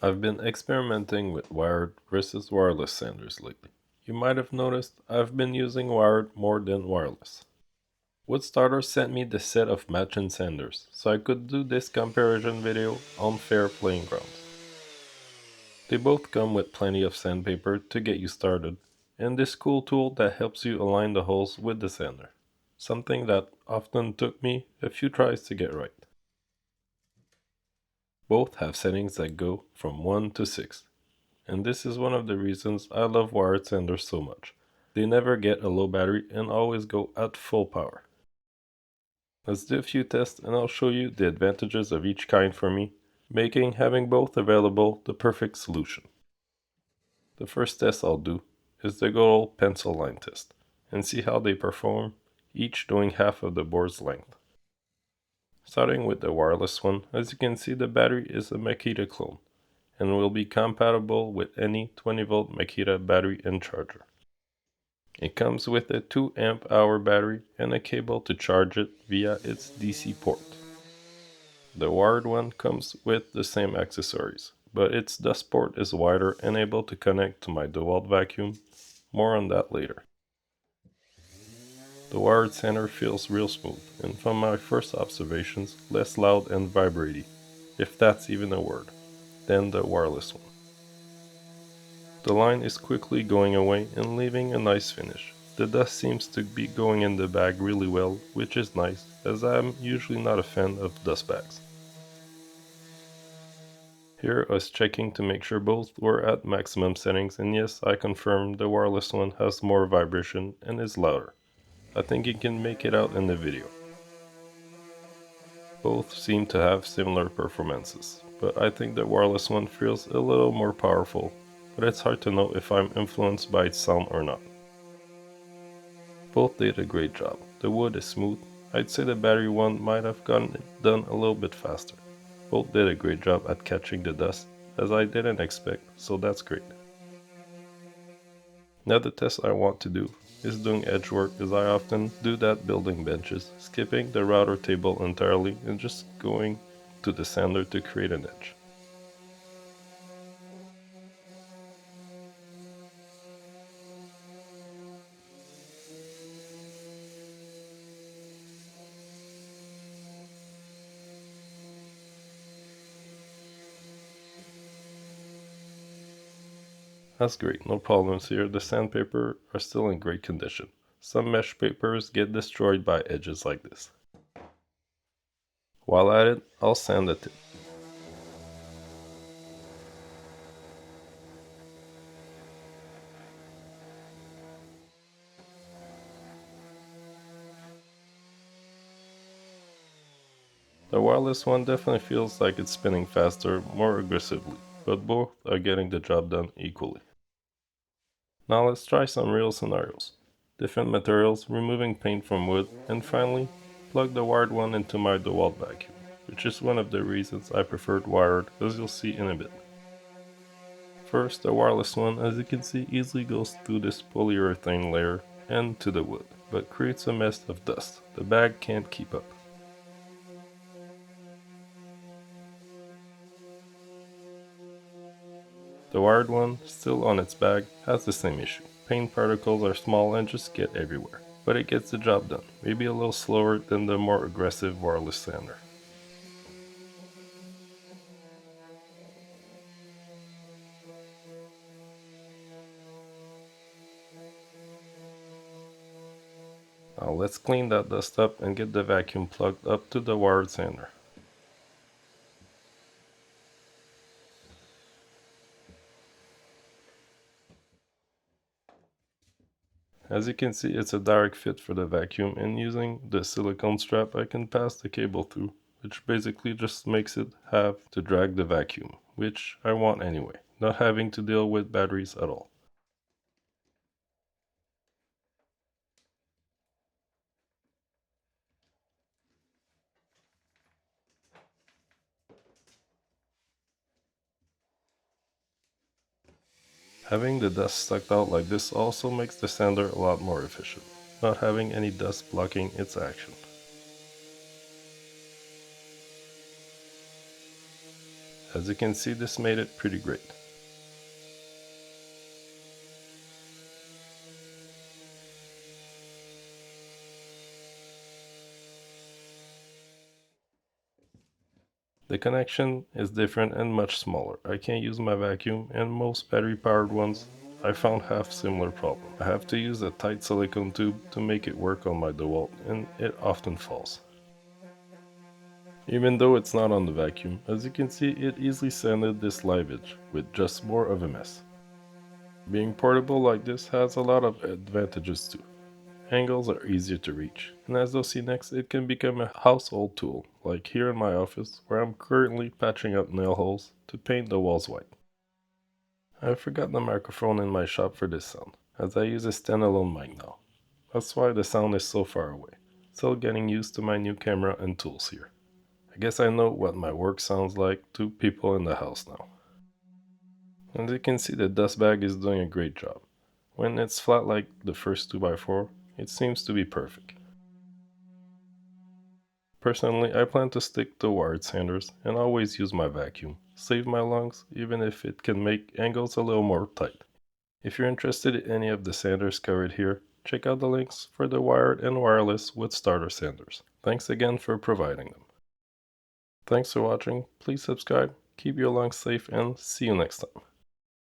I've been experimenting with wired versus wireless sanders lately. You might have noticed I've been using wired more than wireless. Woodstarter sent me the set of matching sanders, so I could do this comparison video on fair playing grounds. They both come with plenty of sandpaper to get you started, and this cool tool that helps you align the holes with the sander, something that often took me a few tries to get right. Both have settings that go from 1 to 6, and this is one of the reasons I love wired sanders so much. They never get a low battery and always go at full power. Let's do a few tests and I'll show you the advantages of each kind for me, making having both available the perfect solution. The first test I'll do is the good old pencil line test, and see how they perform, each doing half of the board's length. Starting with the wireless one, as you can see the battery is a Makita clone, and will be compatible with any 20-volt Makita battery and charger. It comes with a 2 amp hour battery and a cable to charge it via its DC port. The wired one comes with the same accessories, but its dust port is wider and able to connect to my DeWalt vacuum. More on that later. The wired sander feels real smooth, and from my first observations, less loud and vibraty, if that's even a word, than the wireless one. The line is quickly going away and leaving a nice finish. The dust seems to be going in the bag really well, which is nice, as I'm usually not a fan of dust bags. Here I was checking to make sure both were at maximum settings, and yes, I confirm the wireless one has more vibration and is louder. I think you can make it out in the video. Both seem to have similar performances, but I think the wireless one feels a little more powerful, but it's hard to know if I'm influenced by its sound or not. Both did a great job. The wood is smooth. I'd say the battery one might have gotten it done a little bit faster. Both did a great job at catching the dust, as I didn't expect, so that's great. Another test I want to do is doing edge work, as I often do that building benches, skipping the router table entirely and just going to the sander to create an edge. That's great, no problems here. The sandpaper are still in great condition. Some mesh papers get destroyed by edges like this. While at it, I'll sand the tip. The wireless one definitely feels like it's spinning faster, more aggressively, but both are getting the job done equally. Now let's try some real scenarios. Different materials, removing paint from wood, and finally, plug the wired one into my DeWalt vacuum, which is one of the reasons I preferred wired, as you'll see in a bit. First, the wireless one, as you can see, easily goes through this polyurethane layer and to the wood, but creates a mess of dust. The bag can't keep up. The wired one, still on its bag, has the same issue. Paint particles are small and just get everywhere, but it gets the job done, maybe a little slower than the more aggressive wireless sander. Now let's clean that dust up and get the vacuum plugged up to the wired sander. As you can see, it's a direct fit for the vacuum, and using the silicone strap I can pass the cable through, which basically just makes it have to drag the vacuum, which I want anyway, not having to deal with batteries at all. Having the dust sucked out like this also makes the sander a lot more efficient, not having any dust blocking its action. As you can see, this made it pretty great. The connection is different and much smaller. I can't use my vacuum, and most battery powered ones I found have similar problem. I have to use a tight silicone tube to make it work on my DeWalt, and it often falls. Even though it's not on the vacuum, as you can see, it easily sanded this live edge with just more of a mess. Being portable like this has a lot of advantages too. Angles are easier to reach, and as you'll see next, it can become a household tool, like here in my office, where I'm currently patching up nail holes to paint the walls white. I forgot the microphone in my shop for this sound, as I use a standalone mic now. That's why the sound is so far away. Still getting used to my new camera and tools here. I guess I know what my work sounds like to people in the house now. As you can see, the dust bag is doing a great job. When it's flat like the first 2x4, it seems to be perfect. Personally, I plan to stick to wired sanders and always use my vacuum. Save my lungs, even if it can make angles a little more tight. If you're interested in any of the sanders covered here, check out the links for the wired and wireless Woodstarter sanders. Thanks again for providing them. Thanks for watching, please subscribe, keep your lungs safe, and see you next time.